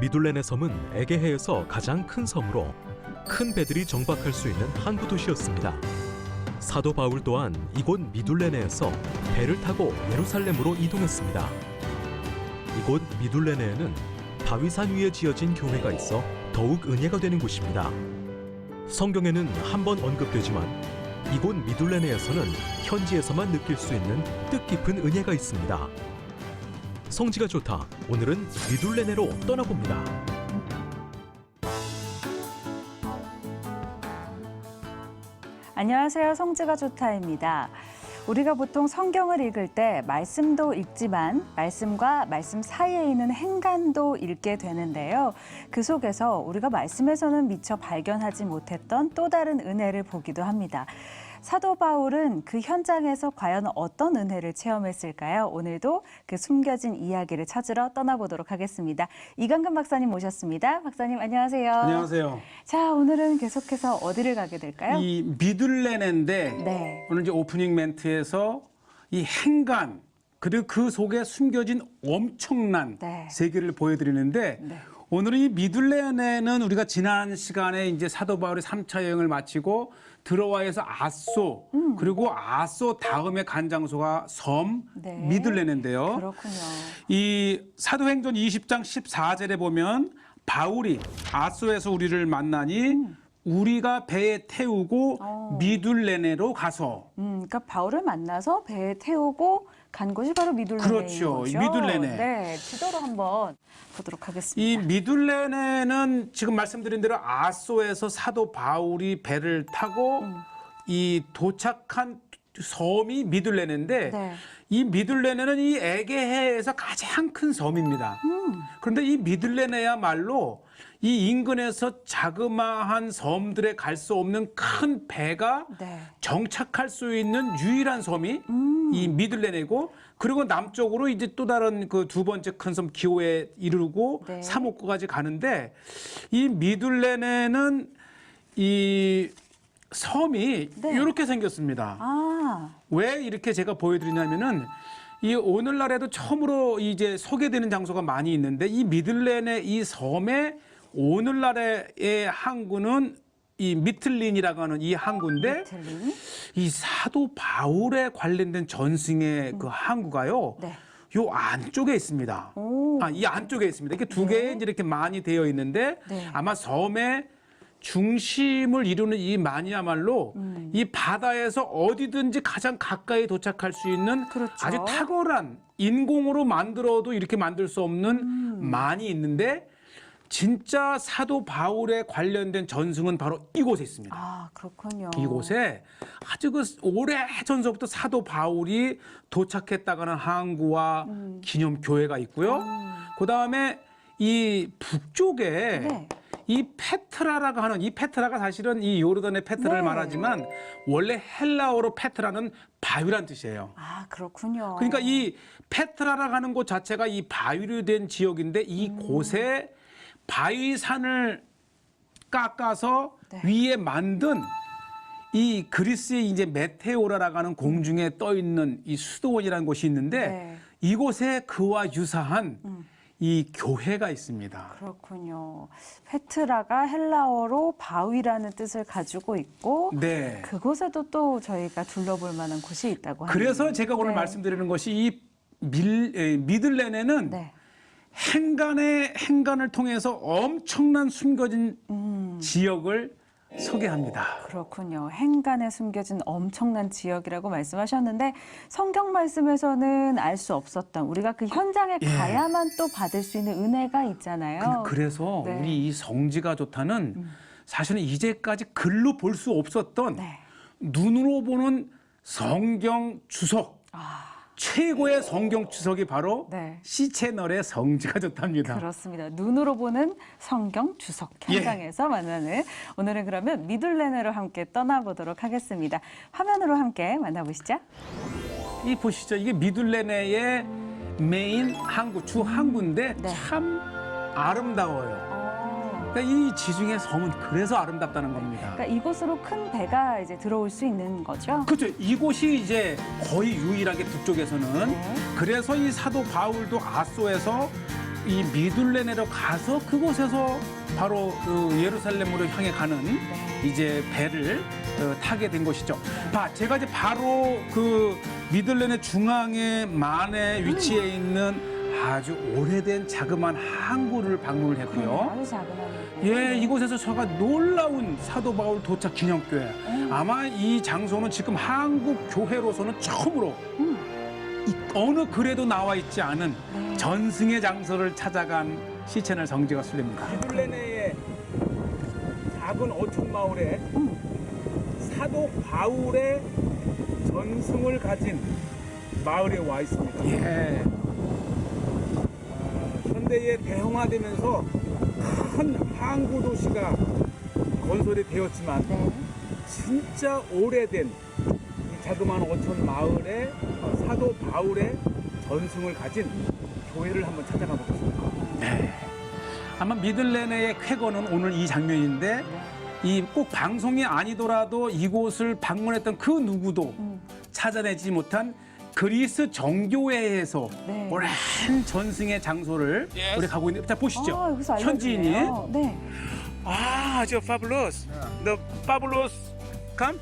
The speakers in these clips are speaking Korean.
미둘레네 섬은 에게해에서 가장 큰 섬으로 큰 배들이 정박할 수 있는 항구 도시였습니다. 사도 바울 또한 이곳 미둘레네에서 배를 타고 예루살렘으로 이동했습니다. 이곳 미둘레네에는 바위산 위에 지어진 교회가 있어 더욱 은혜가 되는 곳입니다. 성경에는 한 번 언급되지만 이곳 미둘레네에서는 현지에서만 느낄 수 있는 뜻깊은 은혜가 있습니다. 성지가 좋다. 오늘은 미둘레네로 떠나봅니다. 안녕하세요. 성지가 좋다입니다. 우리가 보통 성경을 읽을 때 말씀도 읽지만 말씀과 말씀 사이에 있는 행간도 읽게 되는데요. 그 속에서 우리가 말씀에서는 미처 발견하지 못했던 또 다른 은혜를 보기도 합니다. 사도 바울은 그 현장에서 과연 어떤 은혜를 체험했을까요? 오늘도 그 숨겨진 이야기를 찾으러 떠나보도록 하겠습니다. 이강근 박사님 모셨습니다. 박사님 안녕하세요. 안녕하세요. 자, 오늘은 계속해서 어디를 가게 될까요? 이 미둘레네인데 네. 오늘 이제 오프닝 멘트에서 이 행간 그리고 그 속에 숨겨진 엄청난 네. 세계를 보여드리는데 네. 오늘은 이 미둘레네는 우리가 지난 시간에 이제 사도 바울의 3차 여행을 마치고 드로아에서 아소 그리고 아소 다음에 간 장소가 섬 네. 미둘레네인데요. 그렇군요. 이 사도행전 20장 14절에 보면 바울이 아소에서 우리를 만나니 우리가 배에 태우고 미둘레네로 가서 그러니까 바울을 만나서 배에 태우고 간 곳이 바로 미둘레네인 그렇죠. 거죠. 미둘레네. 네, 지도로 한번 보도록 이 하겠습니다. 미둘레네는 지금 말씀드린 대로 아소에서 사도 바울이 배를 타고 이 도착한 섬이 미둘레네인데 네. 이 미둘레네는 이 에게해에서 가장 큰 섬입니다. 그런데 이 미둘레네야말로 이 인근에서 자그마한 섬들에 갈 수 없는 큰 배가 네. 정착할 수 있는 유일한 섬이 이 미둘레네고 그리고 남쪽으로 이제 또 다른 그 두 번째 큰 섬 기호에 이르고 네. 사목구까지 가는데 이 미둘레네는 이 섬이 네. 이렇게 생겼습니다. 아, 왜 이렇게 제가 보여드리냐면은 이 오늘날에도 처음으로 이제 소개되는 장소가 많이 있는데 이 미들렌의 이 섬의 오늘날의 항구는 이 미틀린이라고 하는 이 항구인데 미틀린? 이 사도 바울에 관련된 전승의 그 항구가요. 네. 요 안쪽에 있습니다. 오. 이 안쪽에 있습니다. 이렇게 두 개 이렇게 많이 되어 있는데 네. 아마 섬의 중심을 이루는 이 만이야말로 이 바다에서 어디든지 가장 가까이 도착할 수 있는 그렇죠. 아주 탁월한 인공으로 만들어도 이렇게 만들 수 없는 만이 있는데 진짜 사도 바울에 관련된 전승은 바로 이곳에 있습니다. 아, 그렇군요. 이곳에 아주 그 오래 전서부터 사도 바울이 도착했다가는 항구와 기념 교회가 있고요. 그 다음에 이 북쪽에 네. 이 페트라라고 하는 이 페트라가 사실은 이 요르단의 페트라를 네. 말하지만 원래 헬라어로 페트라는 바위란 뜻이에요. 아, 그렇군요. 그러니까 이 페트라라고 하는 곳 자체가 이 바위로 된 지역인데 이 곳에 바위산을 깎아서 네. 위에 만든 이 그리스의 이제 메테오라라고 하는 공중에 떠 있는 이 수도원이라는 곳이 있는데 네. 이곳에 그와 유사한 이 교회가 있습니다. 그렇군요. 페트라가 헬라어로 바위라는 뜻을 가지고 있고 네. 그곳에도 또 저희가 둘러볼 만한 곳이 있다고 하네요. 그래서 제가 오늘 네. 말씀드리는 것이 이 미들레네는 네. 행간을 통해서 엄청난 숨겨진 지역을 소개합니다. 그렇군요. 행간에 숨겨진 엄청난 지역이라고 말씀하셨는데 성경 말씀에서는 알 수 없었던 우리가 그 현장에 예. 가야만 또 받을 수 있는 은혜가 있잖아요. 그래서 네. 우리 이 성지가 좋다는 사실은 이제까지 글로 볼 수 없었던 네. 눈으로 보는 성경 주석 아, 최고의 성경 주석이 바로 네. C채널의 성지가 좋답니다. 그렇습니다. 눈으로 보는 성경 주석 예. 현장에서 만나는 오늘은 그러면 미둘레네로 함께 떠나보도록 하겠습니다. 화면으로 함께 만나보시죠. 이 보시죠. 이게 미둘레네의 메인 항구, 주 항구인데 네. 참 아름다워요. 그러니까 이 지중해 섬은 그래서 아름답다는 겁니다. 그러니까 이곳으로 큰 배가 이제 들어올 수 있는 거죠. 그렇죠. 이곳이 이제 거의 유일하게 북쪽에서는 네. 그래서 이 사도 바울도 아소에서 이 미둘레네로 가서 그곳에서 바로 예루살렘으로 향해 가는 이제 배를 타게 된 것이죠. 제가 이제 바로 그 미둘레네 중앙의 만에 위치해 있는 아주 오래된 자그마한 항구를 방문을 했고요. 아주 자그마한. 예, 이곳에서 제가 놀라운 사도 바울 도착 기념교회. 아마 이 장소는 지금 한국 교회로서는 처음으로 어느 글에도 나와 있지 않은 전승의 장소를 찾아간 시채널 정지가 순례입니다. 미둘레네의 작은 어촌 마을에 사도 바울의 전승을 가진 마을에 와 있습니다. 예. 현대에 대형화되면서 큰 항구 도시가 건설이 되었지만 진짜 오래된 이 자그마한 어촌 마을에 사도 바울의 전승을 가진 교회를 한번 찾아가 보겠습니다. 네. 아마 미들레네의 쾌거는 오늘 이 장면인데 이 꼭 방송이 아니더라도 이곳을 방문했던 그 누구도 찾아내지 못한 그리스 정교회에서 오랜 전승의 장소를 우리 가고 있는데, 자 보시죠. 여기서 현지인이 알려주네요. 네. 저 Pablos. The Pablos come?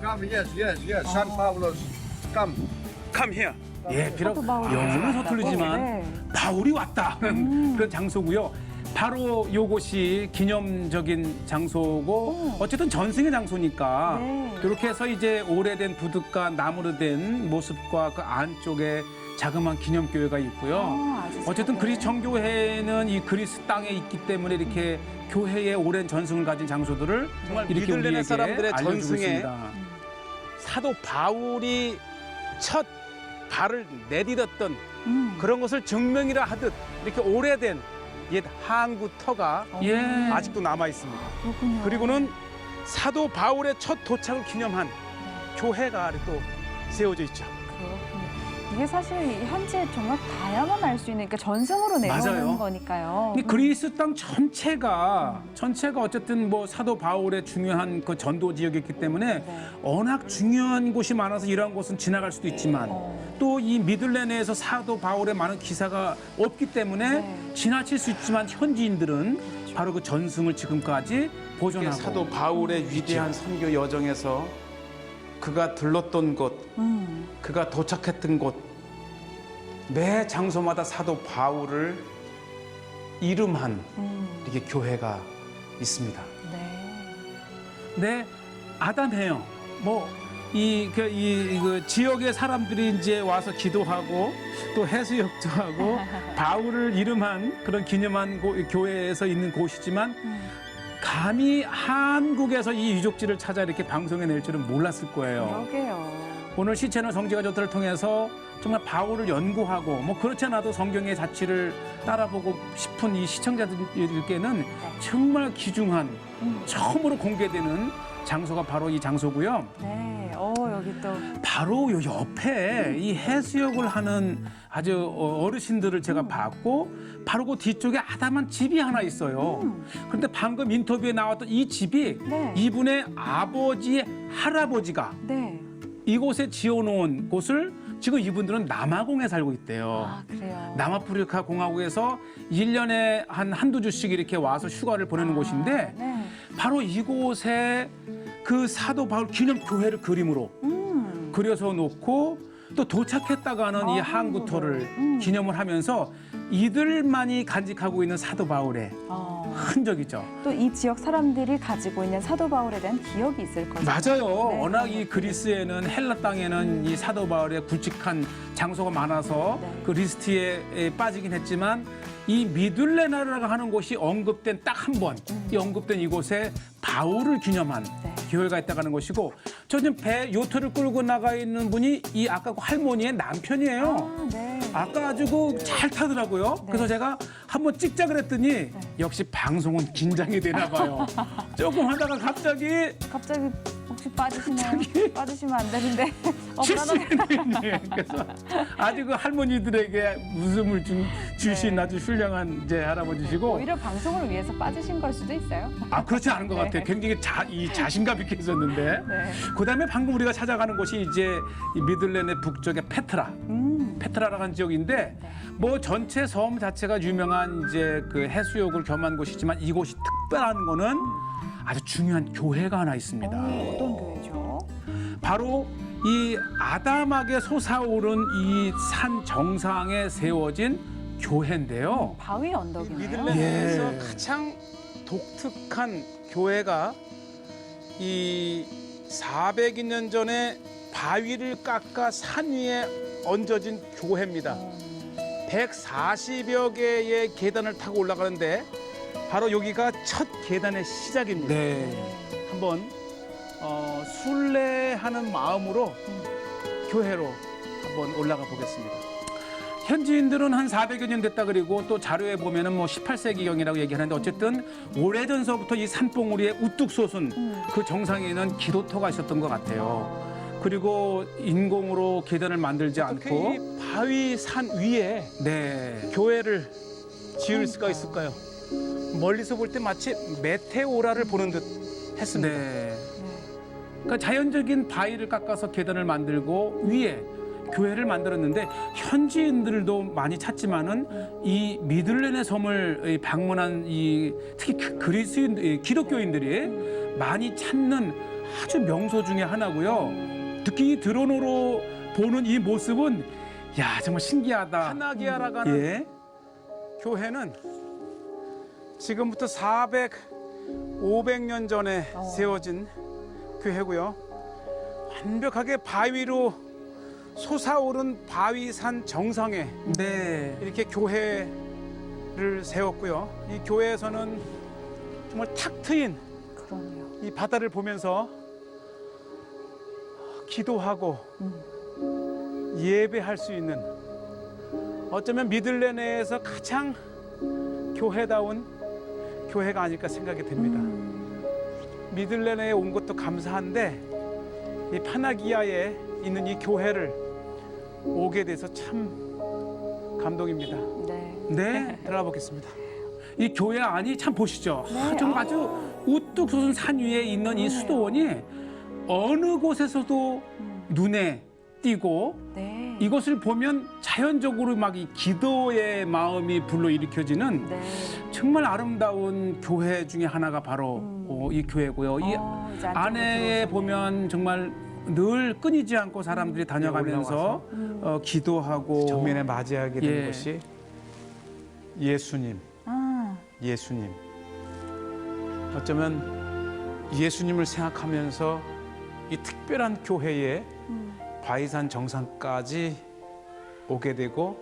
Come, yes. San Pablos, come. Come here. 예, 비록 사도 바울이 영어는 왔다고. 서툴르지만 네. 바울이 왔다는 그런 장소고요. 바로 요것이 기념적인 장소고 어쨌든 전승의 장소니까 그렇게 해서 이제 오래된 부둣과 나무로 된 모습과 그 안쪽에 자그마한 기념교회가 있고요. 어쨌든 그리스 정교회는 이 그리스 땅에 있기 때문에 이렇게 교회의 오랜 전승을 가진 장소들을 정말 이렇게 미들레네 우리에게 사람들의 알려주고 전승에 있습니다. 사도 바울이 첫 발을 내디뎠던 그런 것을 증명이라 하듯 이렇게 오래된 옛 항구 터가 예. 아직도 남아 있습니다. 그렇군요. 그리고는 사도 바울의 첫 도착을 기념한 교회가 또 세워져 있죠. 그렇군요. 이게 사실 현재 정말 다야만 알 수 있는, 그러니까 전승으로 내려오는 맞아요. 거니까요. 이 그리스 땅 전체가 어쨌든 뭐 사도 바울의 중요한 그 전도 지역이기 때문에 워낙 중요한 곳이 많아서 이러한 곳은 지나갈 수도 있지만 또 이 미들레네에서 사도 바울의 많은 기사가 없기 때문에 지나칠 수 있지만 현지인들은 바로 그 전승을 지금까지 보존하고 사도 바울의 위대한 선교 여정에서 그가 들렀던 곳, 그가 도착했던 곳, 매 장소마다 사도 바울을 이름한 이렇게 교회가 있습니다. 네, 아담해요. 뭐 그 지역의 사람들이 이제 와서 기도하고 또 해수욕도 하고 바울을 이름한 그런 기념한 교회에서 있는 곳이지만 감히 한국에서 이 유적지를 찾아 이렇게 방송에 낼 줄은 몰랐을 거예요. 그러게요. 오늘 시채널 정지가 좋다를 통해서 정말 바울을 연구하고 뭐 그렇지 않아도 성경의 자취를 따라보고 싶은 이 시청자들께는 정말 귀중한 처음으로 공개되는 장소가 바로 이 장소고요. 네. 여기 또. 바로 요 옆에 이 해수욕을 하는 아주 어르신들을 제가 봤고 바로 그 뒤쪽에 아담한 집이 하나 있어요. 그런데 방금 인터뷰에 나왔던 이 집이 이분의 아버지의 할아버지가 이곳에 지어놓은 곳을 지금 이분들은 남아공에 살고 있대요. 그래요. 남아프리카 공화국에서 1년에 한두 주씩 이렇게 와서 휴가를 보내는 곳인데 바로 이곳에 그 사도 바울 기념 교회를 그림으로 그려서 놓고 또 도착했다가는 이 항구터를 기념을 하면서 이들만이 간직하고 있는 사도 바울의 흔적이죠. 또 이 지역 사람들이 가지고 있는 사도 바울에 대한 기억이 있을 거죠. 맞아요. 워낙 이 그리스에는 헬라 땅에는 이 사도 바울의 굵직한 장소가 많아서 그 리스트에 빠지긴 했지만 이 미둘레나라고 하는 곳이 언급된 딱 한 번, 이 언급된 이곳에 바울을 기념한 교회가 있다고 하는 것이고, 저 지금 배 요트를 끌고 나가 있는 분이 이 아까 그 할머니의 남편이에요. 아까 아주 잘 타더라고요. 그래서 제가 한번 찍자 그랬더니 역시 방송은 긴장이 되나 봐요. 조금 하다가 갑자기 혹시 빠지시나요? 빠지시면 안 되는데. 칠순이네. 그래서 아주 그 할머니들에게 웃음을 주신 네. 아주 훌륭한 이제 할아버지시고. 오히려 방송을 위해서 빠지신 걸 수도 있어요. 아 그렇지 않은 것 네. 같아요. 굉장히 자신감 있게 있었는데. 네. 그다음에 방금 우리가 찾아가는 곳이 이제 이 미들랜드 북쪽의 페트라. 페트라라고 하는 지역인데 뭐 전체 섬 자체가 유명한 이제 그 해수욕을 겸한 곳이지만 이곳이 특별한 거는 아주 중요한 교회가 하나 있습니다. 어떤 교회죠? 바로 이 아담하게 솟아오른 이 산 정상에 세워진 교회인데요. 바위 언덕이네요. 미들랜드에서 예. 가장 독특한 교회가 이 400여 전에 바위를 깎아 산 위에 얹어진 교회입니다. 140여 개의 계단을 타고 올라가는데 바로 여기가 첫 계단의 시작입니다. 네. 한번 순례하는 마음으로 교회로 한번 올라가 보겠습니다. 현지인들은 한 400여 년 됐다 그리고 또 자료에 보면은 뭐 18세기경이라고 얘기하는데 어쨌든 오래전서부터 이 산봉우리에 우뚝 솟은 그 정상에는 기도터가 있었던 것 같아요. 그리고 인공으로 계단을 만들지 어떻게 않고 이 바위 산 위에 네. 교회를 지을 수가 있을까요? 멀리서 볼 때 마치 메테오라를 보는 듯 했습니다. 네. 그러니까 자연적인 바위를 깎아서 계단을 만들고 위에 교회를 만들었는데 현지인들도 많이 찾지만은 이 미들랜드 섬을 방문한 이 특히 그리스인 기독교인들이 많이 찾는 아주 명소 중에 하나고요. 특히 이 드론으로 보는 이 모습은 야 정말 신기하다. 하나기아라고 하는 예. 교회는 지금부터 500년 전에 세워진 교회고요. 완벽하게 바위로 솟아오른 바위산 정상에 네. 이렇게 교회를 세웠고요. 이 교회에서는 정말 탁 트인 그러네요. 이 바다를 보면서 기도하고 예배할 수 있는 어쩌면 미들랜드에서 가장 교회다운 교회가 아닐까 생각이 듭니다. 미들랜드에 온 것도 감사한데 이 파나기아에 있는 이 교회를 오게 돼서 참 감동입니다. 네. 네. 들어가 보겠습니다. 이 교회 안이 참 보시죠. 네. 좀 아주 우뚝 솟은 산 위에 있는 이 수도원이 어느 곳에서도 눈에 띄고 네. 이것을 보면 자연적으로 막 이 기도의 마음이 불러일으켜지는 네. 정말 아름다운 교회 중에 하나가 바로 이 교회고요. 이 이제 안쪽으로 안에 들어오셨네요. 보면 정말 늘 끊이지 않고 사람들이 다녀가면서 기도하고 정면에 맞이하게 된 예. 것이 예수님. 예수님. 어쩌면 예수님을 생각하면서 이 특별한 교회에 바위산 정상까지 오게 되고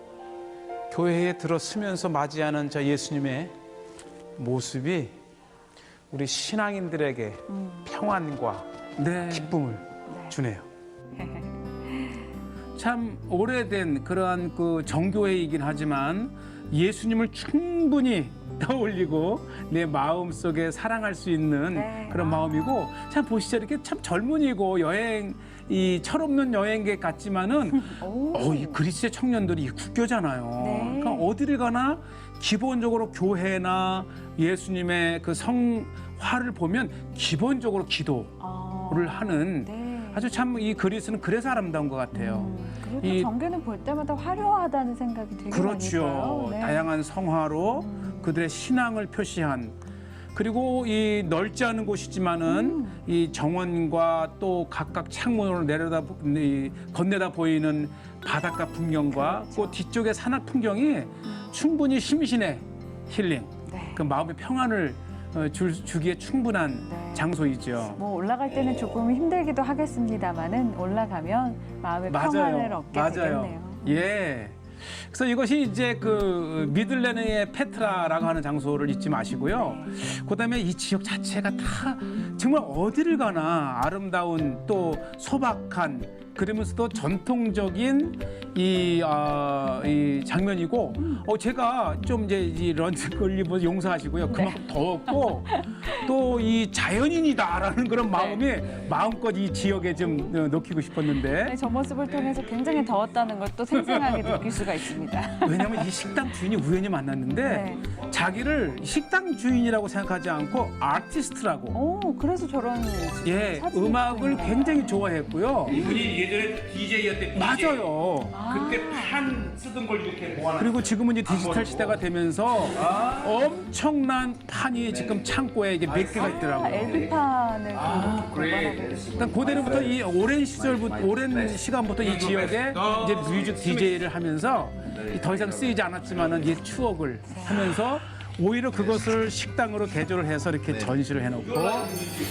교회에 들어서면서 맞이하는 저 예수님의 모습이 우리 신앙인들에게 평안과 네. 기쁨을 주네요. 참 오래된 그러한 그 정교회이긴 하지만 예수님을 충분히 떠올리고 내 마음 속에 사랑할 수 있는 네. 그런 마음이고 참 보시죠 이렇게 참 젊은이고 여행 이 철없는 여행객 같지만은 이 그리스의 청년들이 국교잖아요. 네. 그러니까 어디를 가나 기본적으로 교회나 예수님의 그 성화를 보면 기본적으로 기도를 하는 네. 아주 참 이 그리스는 그래서 아름다운 것 같아요. 그리고 이- 정교는 볼 때마다 화려하다는 생각이 되게 많이 그렇죠. 들어요. 네. 다양한 성화로 그들의 신앙을 표시한 그리고 이 넓지 않은 곳이지만은 이 정원과 또 각각 창문으로 건네다 보이는 바닷가 풍경과 그렇죠. 그 뒤쪽의 산악 풍경이 충분히 심신의 힐링, 네. 그 마음의 평안을 주기에 충분한 네. 장소이죠. 뭐 올라갈 때는 조금 힘들기도 하겠습니다만은 올라가면 마음의 평안을 얻게 되겠네요. 예. 그래서 이것이 이제 그 미들랜드의 페트라라고 하는 장소를 잊지 마시고요. 그다음에 이 지역 자체가 다 정말 어디를 가나 아름다운 또 소박한 그러면서도 전통적인 이 장면이고 제가 좀 이제 이 런치 걸리면 용서하시고요. 그만큼 더웠고 또 이 자연인이다라는 그런 마음이 마음껏 이 지역에 좀 놓기고 싶었는데 네, 저 모습을 통해서 굉장히 더웠다는 걸 또 생생하게 느낄 수가 있습니다. 왜냐하면 이 식당 주인이 우연히 만났는데 네. 자기를 식당 주인이라고 생각하지 않고 아티스트라고 오, 그래서 저런 예 사진이 음악을 있군요. 굉장히 좋아했고요. 이분이 예전에 DJ였대. 맞아요. 그때 판 쓰던 걸 이렇게 모아놨. 그리고 지금은 이제 디지털 시대가 되면서 엄청난 판이 지금 창고에 이게 몇 개가 있더라고요. LP판을 그렇게 보관하고 일단 고대로부터 이 오랜 시간부터 이 지역에 이제 뮤직 DJ를 하면서 더 이상 쓰이지 않았지만은 이 추억을 하면서 오히려 그것을 식당으로 개조를 해서 이렇게 전시를 해놓고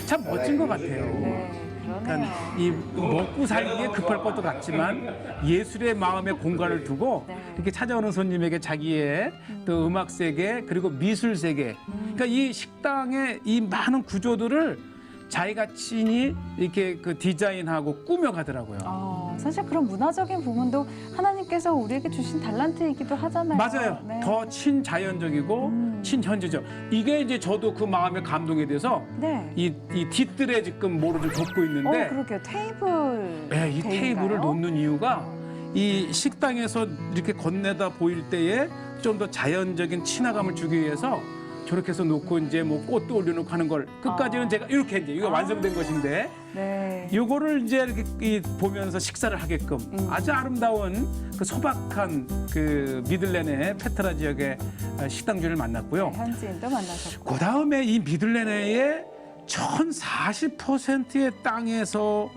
참 멋진 것 같아요. 네, 그러네요. 그러니까 이 먹고 살기에 급할 것도 같지만 예술의 마음의 공간을 두고 이렇게 찾아오는 손님에게 자기의 또 음악 세계 그리고 미술 세계 그러니까 이 식당의 이 많은 구조들을 자기가 친히 이렇게 그 디자인하고 꾸며가더라고요. 사실 그런 문화적인 부분도 하나님께서 우리에게 주신 달란트이기도 하잖아요. 맞아요. 네. 더 친자연적이고 친현지적. 이게 이제 저도 그 마음에 감동이 돼서 네. 이 뒷뜰에 지금 뭐를 좀 덮고 있는데 그러게요. 테이블. 네, 이 테이블을 놓는 이유가 이 식당에서 이렇게 건네다 보일 때에 좀 더 자연적인 친화감을 주기 위해서 저렇게 해서 놓고 이제 뭐 꽃도 올려놓고 하는 걸 끝까지는 제가 이렇게 이제 이거 완성된 것인데 네. 요거를 이제 이렇게 보면서 식사를 하게끔 아주 아름다운 그 소박한 그 미들렌의 페트라 지역의 식당주를 만났고요. 현지인도 만나셨고. 그 다음에 이 미들렌의 1040%의 땅에서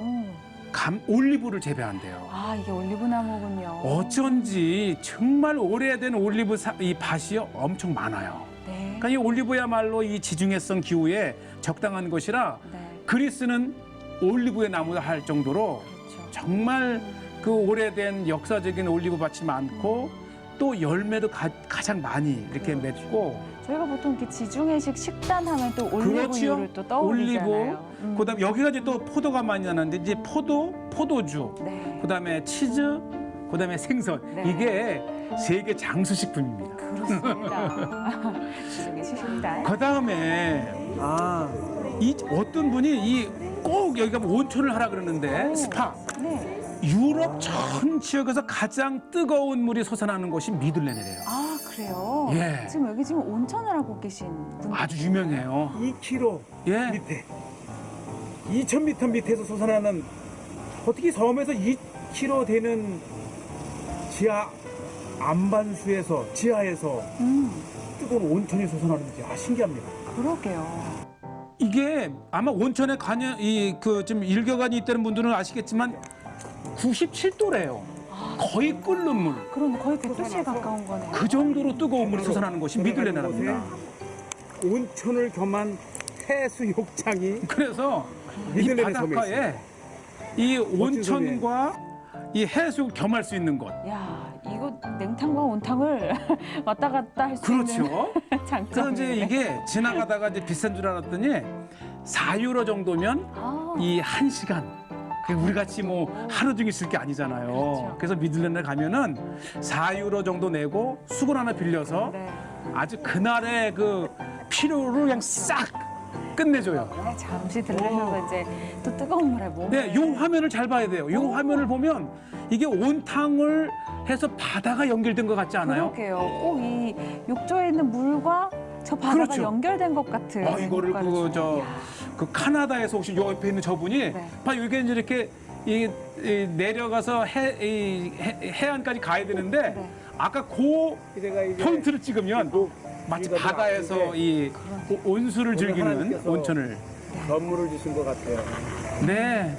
올리브를 재배한대요. 아, 이게 올리브나무군요. 어쩐지 정말 오래된 올리브 이 밭이 엄청 많아요. 네. 그러니까 이 올리브야말로 이 지중해성 기후에 적당한 것이라 네. 그리스는 올리브의 나무를 할 정도로 그렇죠. 정말 그 오래된 역사적인 올리브 밭이 많고 또 열매도 가장 많이 이렇게 맺고 저희가 보통 이렇게 지중해식 식단 하면 또 그렇지요. 올리브유를 또 떠올리잖아요. 올리브, 그다음에 여기가 이제 또 포도가 많이 나는데 이제 포도주, 네. 그다음에 치즈, 그다음에 생선 네. 이게 세계 장수식품입니다. 그렇습니다. 지중해 식입니다. 그다음에 이 어떤 분이 꼭 여기가 온천을 하라 그러는데 스파. 네. 유럽 전 지역에서 가장 뜨거운 물이 솟아나는 곳이 미들렌이래요. 아, 그래요? 예. 지금 여기 지금 온천을 하고 계신 분. 아주 유명해요. 2km 예. 밑에 2,000m 밑에서 솟아나는 어떻게 섬에서 2km 되는 지하 안반수에서 지하에서 뜨거운 온천이 솟아나는지 신기합니다. 그러게요. 이게 아마 온천에 좀 일교관이 있다는 분들은 아시겠지만 97도래요. 거의 끓는 물. 그런데 거의 100도씨에 가까운 거네요. 그 정도로 뜨거운 물이 솟아나는 곳이 미들렌이랍니다. 온천을 겸한 해수욕장이 그래서 이 미들렌의 섬에 바닷가에 이 온천과 이 해수욕을 겸할 수 있는 곳. 야, 이거 냉탕과 온탕을 왔다 갔다 할 수 그렇죠. 있는 그래서 장점이네. 이제 이게 지나가다가 이제 비싼 줄 알았더니 4유로 정도면 이 1시간. 우리 같이 뭐 하루 종일 있을 게 아니잖아요. 그렇죠. 그래서 미들렌에 가면은 4유로 정도 내고 수건 하나 빌려서 네. 아주 그날의 그 피로를 그냥 싹 끝내줘요. 네, 잠시 들르셔서 이제 또 뜨거운 물에 몸을. 네, 요 화면을 잘 봐야 돼요. 요 화면을 보면 이게 온탕을 해서 바다가 연결된 것 같지 않아요? 그러게요. 꼭 이 욕조에 있는 물과 저 바다가 그렇죠. 연결된 것 같은. 이거를 효과를 줘요. 그 카나다에서 혹시 요 옆에 있는 저분이 네. 봐 여기 이제 이렇게 이 내려가서 해안까지 가야 되는데 네. 아까 그 제가 이제 포인트를 찍으면 마치 여기가 바다에서 이 온수를 즐기는 하나님께서 온천을. 선물을 주신 것 같아요. 네.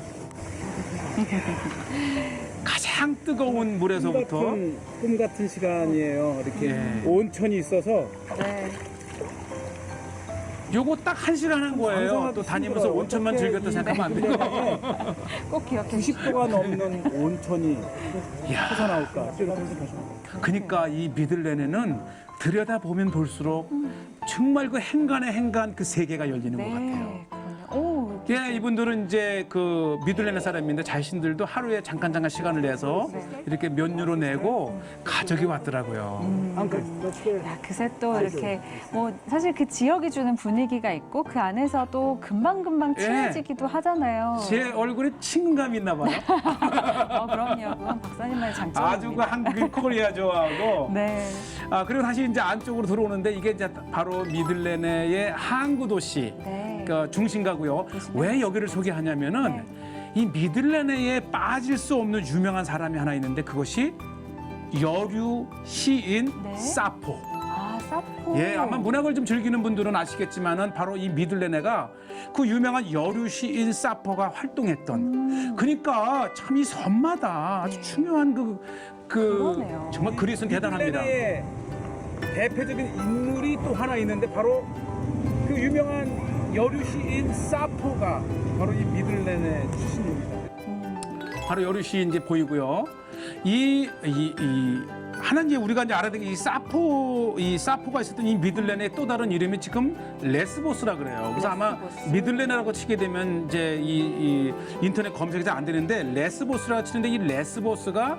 가장 뜨거운 물에서부터 꿈 같은 시간이에요. 이렇게 예. 온천이 있어서 네. 요거 딱 1시간 한 거예요. 상상하기 또 다니면서 힘들어요. 온천만 어떻게 즐겼다 생각하면 안 되고. 꼭 기억해 주시고. 90도가 넘는 온천이 이야. 솟아나올까? 생각하시면 그러니까 이 미들렌에는 들여다보면 볼수록 정말 그 행간의 행간 그 세계가 열리는 것 같아요. 네. 그러네요. 오, 예, 이분들은 이제 그 미들레네 사람인데 자신들도 하루에 잠깐 시간을 내서 이렇게 몇 유로 내고 가족이 왔더라고요. 야, 그새 또 이렇게 뭐 사실 그 지역이 주는 분위기가 있고 그 안에서 또 금방금방 친해지기도 하잖아요. 제 얼굴에 친근감이 있나 봐요. 그럼요. 그건 박사님만의 아주 그 장점입니다. 한국인 코리아 좋아하고. 네. 그리고 다시 이제 안쪽으로 들어오는데 이게 이제 바로 미들레네의 항구 도시 네. 그 중심가고요. 왜 여기를 소개하냐면은 이 미들레네에 빠질 수 없는 유명한 사람이 하나 있는데 그것이 여류 시인 네. 사포. 사포. 예, 아마 문학을 좀 즐기는 분들은 아시겠지만은 바로 이 미들레네가 그 유명한 여류 시인 사포가 활동했던. 그러니까 참 이 섬마다 아주 중요한 그러네요. 정말 그리스는 대단합니다. 미들레네의 대표적인 인물이 또 하나 있는데 바로 그 유명한 여류 시인 사포가 바로 이 미들레네 출신입니다. 바로 여류 시인 이제 보이고요. 하나 이제 우리가 이제 알아야 되는 게 이 사포가 있었던 이 미들레네의 또 다른 이름이 지금 레스보스라 그래요. 그래서 아마 레스보스. 미들레네라고 치게 되면 이제 이 인터넷 검색이 잘 안 되는데 레스보스라 치는데 이 레스보스가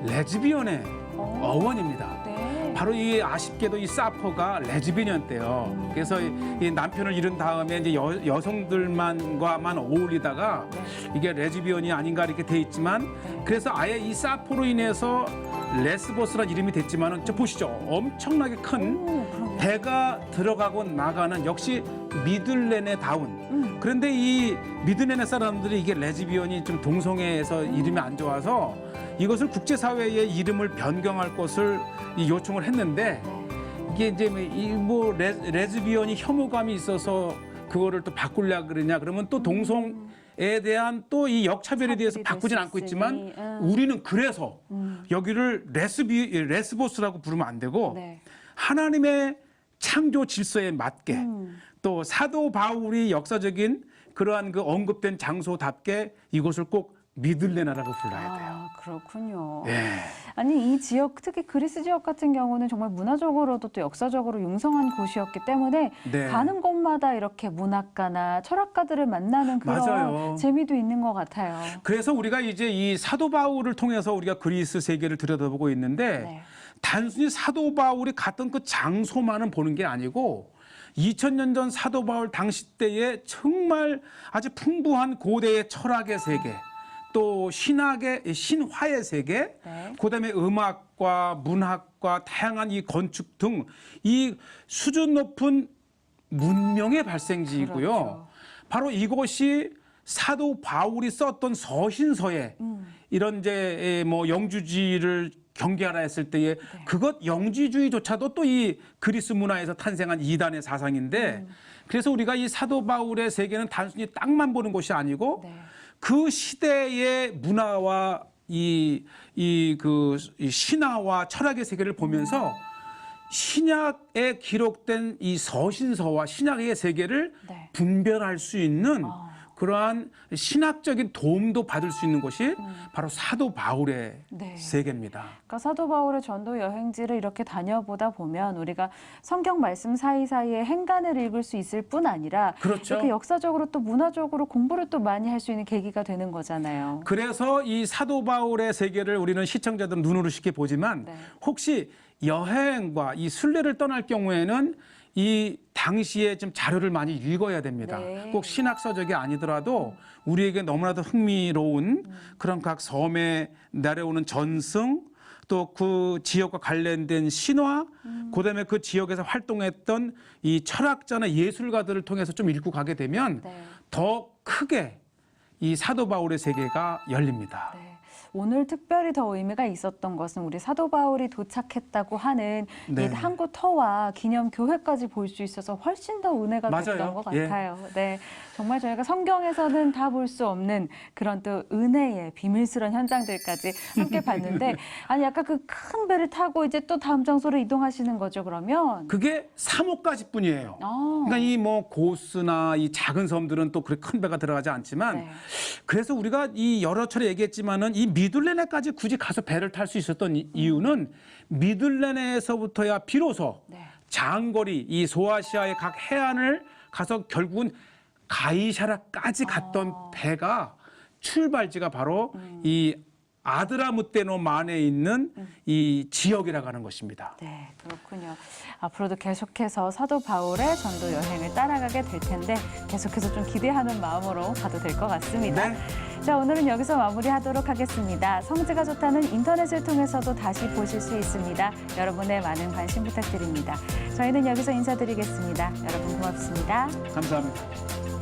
레즈비언의 어원입니다. 네. 바로 이 아쉽게도 이 사포가 레즈비언이었대요. 그래서 이 남편을 잃은 다음에 이제 여성들만과만 어울리다가 이게 레즈비언이 아닌가 이렇게 돼 있지만 그래서 아예 이 사포로 인해서 레스보스란 이름이 됐지만은 저 보시죠. 엄청나게 큰 배가 들어가고 나가는 역시 미들레네다운. 그런데 이 미들레네 사람들이 이게 레즈비언이 좀 동성애에서 이름이 안 좋아서 이것을 국제사회의 이름을 변경할 것을 요청을 했는데 이게 이제 레즈비언이 혐오감이 있어서 그거를 또 바꾸려고 그러냐 그러면 또 동성애에 대한 또 이 역차별에 대해서 차별이 바꾸진 될 않고 수 있지만 있으니, 우리는 그래서 여기를 레스보스라고 부르면 안 되고 네. 하나님의 창조 질서에 맞게 또 사도 바울이 역사적인 그러한 그 언급된 장소답게 이곳을 꼭 미들레나라고 불러야 돼요. 그렇군요. 예. 아니 이 지역 특히 그리스 지역 같은 경우는 정말 문화적으로도 또 역사적으로 융성한 곳이었기 때문에 네. 가는 곳마다 이렇게 문학가나 철학가들을 만나는 그런 맞아요. 재미도 있는 것 같아요. 그래서 우리가 이제 이 사도 바울을 통해서 우리가 그리스 세계를 들여다보고 있는데 네. 단순히 사도 바울이 갔던 그 장소만은 보는 게 아니고 2000년 전 사도 바울 당시 때에 정말 아주 풍부한 고대의 철학의 세계 또 신화의 세계, 네. 그다음에 음악과 문학과 다양한 이 건축 등 이 수준 높은 문명의 발생지이고요. 그렇죠. 바로 이곳이 사도 바울이 썼던 서신서에 이런 이제 뭐 영주주의를 경계하라 했을 때에 그것 영지주의조차도 또 이 그리스 문화에서 탄생한 이단의 사상인데 그래서 우리가 이 사도 바울의 세계는 단순히 땅만 보는 것이 아니고 네. 그 시대의 문화와 이 신화와 철학의 세계를 보면서 신약에 기록된 이 서신서와 신약의 세계를 네. 분별할 수 있는 그러한 신학적인 도움도 받을 수 있는 것이 바로 사도 바울의 네. 세계입니다. 그러니까 사도 바울의 전도 여행지를 이렇게 다녀보다 보면 우리가 성경 말씀 사이사이에 행간을 읽을 수 있을 뿐 아니라 그렇죠. 이렇게 역사적으로 또 문화적으로 공부를 또 많이 할 수 있는 계기가 되는 거잖아요. 그래서 이 사도 바울의 세계를 우리는 시청자들 눈으로 쉽게 보지만 네. 혹시 여행과 이 순례를 떠날 경우에는 이 당시에 좀 자료를 많이 읽어야 됩니다. 네. 꼭 신학 서적이 아니더라도 우리에게 너무나도 흥미로운 그런 각 섬에 내려오는 전승 또 그 지역과 관련된 신화 그다음에 그 지역에서 활동했던 이 철학자나 예술가들을 통해서 좀 읽고 가게 되면 네. 더 크게 이 사도 바울의 세계가 열립니다. 네. 오늘 특별히 더 의미가 있었던 것은 우리 사도 바울이 도착했다고 하는 네. 이 항구 터와 기념 교회까지 볼 수 있어서 훨씬 더 은혜가 맞아요. 됐던 것 예. 같아요. 네, 정말 저희가 성경에서는 다 볼 수 없는 그런 또 은혜의 비밀스러운 현장들까지 함께 봤는데 아니 약간 그 큰 배를 타고 이제 또 다음 장소로 이동하시는 거죠, 그러면? 그게 3호까지 뿐이에요. 아, 그러니까 이 뭐 고스나 이 작은 섬들은 또 그렇게 큰 배가 들어가지 않지만 네. 그래서 우리가 이 여러 차례 얘기했지만은 이 미들레네까지 굳이 가서 배를 탈 수 있었던 이유는 미들레네에서부터야 비로소 네. 장거리 이 소아시아의 각 해안을 가서 결국은 가이사라까지 갔던 배가 출발지가 바로 이 아드라무테노만에 있는 이 지역이라고 하는 것입니다. 네, 그렇군요. 앞으로도 계속해서 사도 바울의 전도 여행을 따라가게 될 텐데 계속해서 좀 기대하는 마음으로 가도 될 것 같습니다. 네. 자, 오늘은 여기서 마무리하도록 하겠습니다. 성지가 좋다는 인터넷을 통해서도 다시 보실 수 있습니다. 여러분의 많은 관심 부탁드립니다. 저희는 여기서 인사드리겠습니다. 여러분 고맙습니다. 감사합니다.